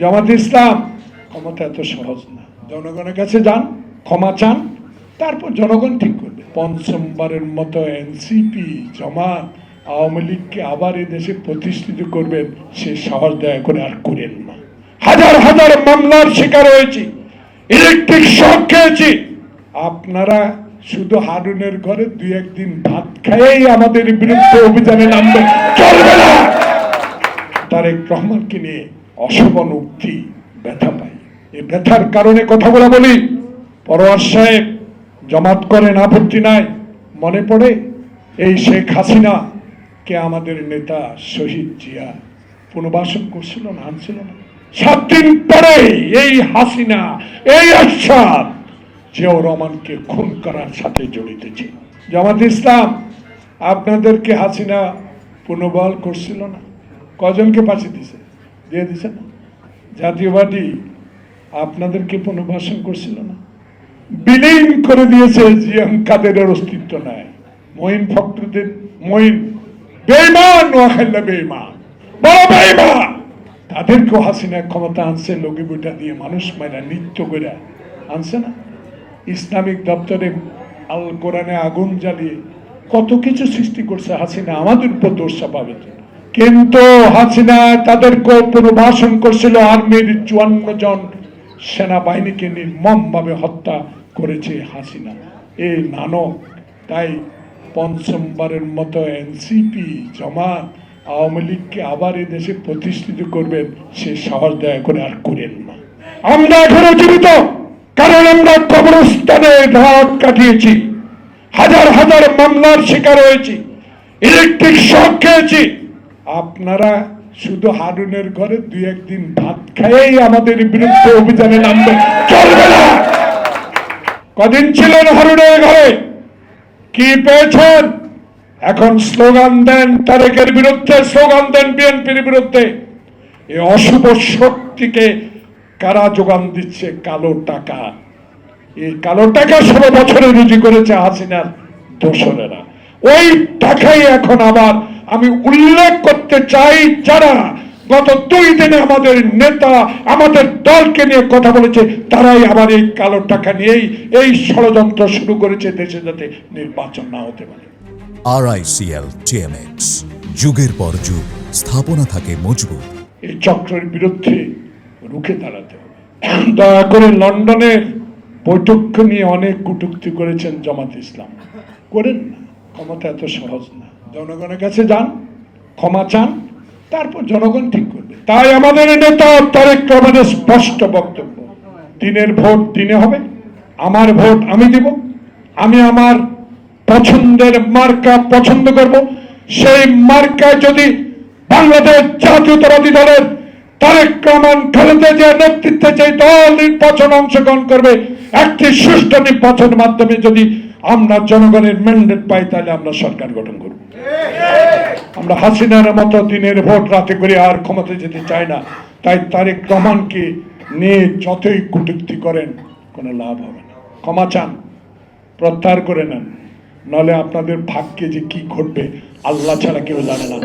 জামাত ইসলাম ক্ষমতা এত সহজ না। জনগণের কাছে যান, ক্ষমা চান, তারপর জনগণ ঠিক করবে। পঞ্চমবারের মতো এনসিপি, জামাত, আওয়ামী লীগকে আবার এই দেশে প্রতিষ্ঠিত করবেন, সে সাহস দয়া করে আর করেন না। হাজার হাজার মামলার শিকার হয়েছি, ইলেকট্রিক শক খেয়েছি। আপনারা শুধু হারুনের ঘরে দুই একদিন ভাত খাইয়েই আমাদের বিরুদ্ধে অভিযানে নামবে, চলবে না। তারেক রহমানকে নিয়ে অশোভন উক্তি ব্যথা পাই। এই ব্যথার কারণে কথাগুলো বলি। পরোয়ার সাহেব জমাত করেন, আপত্তি নাই। মনে পড়ে এই শেখ হাসিনা কে আমাদের নেতা শহীদ জিয়া পুনর্বাসন করছিল না, আনছিল না? 7 দিন পরে এই হাসিনা, এই আশরাফ জিয়াউর রহমানকে খুন করার সাথে জড়িত ছিল। জামাত ইসলাম আপনাদেরকে হাসিনা পুনর্বহাল করছিল না? কজনকে ফাঁসি দিছে? দিয়ে দিছে না? জাতীয়বাদী আপনাদেরকে পুনর্বাসন করছিল না? বিলীন করে দিয়েছে। জিএম কাদেরের অস্তিত্ব নাই। মঈন ফখরুদ্দিন মঈন বেঈমান, ওয়াখাল্লা বেঈমান, বড় বেঈমান। তাদেরকেও হাসিনা ক্ষমতা আনছে লোকে বইটা দিয়ে, মানুষ মাইরা নৃত্য করে আনছে না? ইসলামিক দপ্তরে আল কোরআনে আগুন জ্বালিয়ে কত কিছু সৃষ্টি করছে হাসিনা, আমাদের উপর দোষ চাপাবে। কিন্তু হাসিনা তাদেরকেও পুনর্বাসন করছিল। আর্মির 54 জন সেনাবাহিনীকে নির্মমভাবে হত্যা করেছে হাসিনা, এই নানক। তাই পঞ্চমবারের মতো এনসিপি, জামাত, আওয়ামী লীগকে আবার এই দেশে প্রতিষ্ঠিত করবেন, সে সাহস দয়া করে আর করেন না। আমরা এখনো জীবিত, কারণ আমরা কবরস্থানে রাত কাটিয়েছি, হাজার হাজার মামলার শিকার হয়েছি, ইলেকট্রিক শক খেয়েছি। আপনারা শুধু হারুনের ঘরে দুই একদিন ভাত খাইয়েই আমাদের বিরুদ্ধে অভিযানে নামবে, চলবে না। কদিন ছিলেন হারুনের ঘরে, কি পেয়েছেন? এখন স্লোগান দেন তারেকের বিরুদ্ধে, স্লোগান দেন বিএনপির বিরুদ্ধে। এই অশুভ শক্তিকে কারা যোগান দিচ্ছে? কালো টাকা। এই কালো টাকা 16 বছরে রুজি করেছে হাসিনার দোসরেরা। ওই টাকাই এখন আবার আমি উল্লেখ করতে চাই, যারা গত 2 দিনে আমাদের নেতা, আমাদের দলকে নিয়ে কথা বলেছে, তারাই আবার এই কালো টাকা নিয়েই এই ষড়যন্ত্র শুরু করেছে দেশে যাতে নির্বাচন না হতে পারে। RICL TMX, যুগের পর যুগ স্থাপনা থাকে মজবুত। এই চক্রের বিরুদ্ধে রুখে দাঁড়াতে হবে। দয়া করে লন্ডনের বৈঠক নিয়ে অনেক কটূক্তি করেছেন জামাত ইসলাম, করেন না। ক্ষমতা এত সহজ না। জনগণের কাছে যান, ক্ষমা চান, তারপর জনগণ ঠিক করবে। তাই আমাদের নেতা তারেক রহমানের স্পষ্ট বক্তব্য, দিনের ভোট দিনে হবে, আমার ভোট আমি দিব, আমি আমার পছন্দের মার্কা পছন্দ করব। সেই মার্কায় যদি বাংলাদেশ জাতীয়তাবাদী দলের তারেক রহমান খালেদা জিয়ার নেতৃত্বে যে দল নির্বাচন অংশগ্রহণ করবে, একটি সুষ্ঠু নির্বাচনের মাধ্যমে যদি আমরা জনগণের ম্যান্ডেট পাই, তাহলে আমরা সরকার গঠন করব। আমরা হাসিনার মতো দিনের ভোট রাতে করে আর ক্ষমতা যেতে চাই না। তাই তারেক রহমানকে নিয়ে যতই কটূক্তি করেন কোনো লাভ হবে না। ক্ষমা চান, প্রত্যাহার করে নেন, নলে আপনাদের ভাগ্যে যে কি ঘটবে আল্লাহ ছাড়া কেউ জানে না।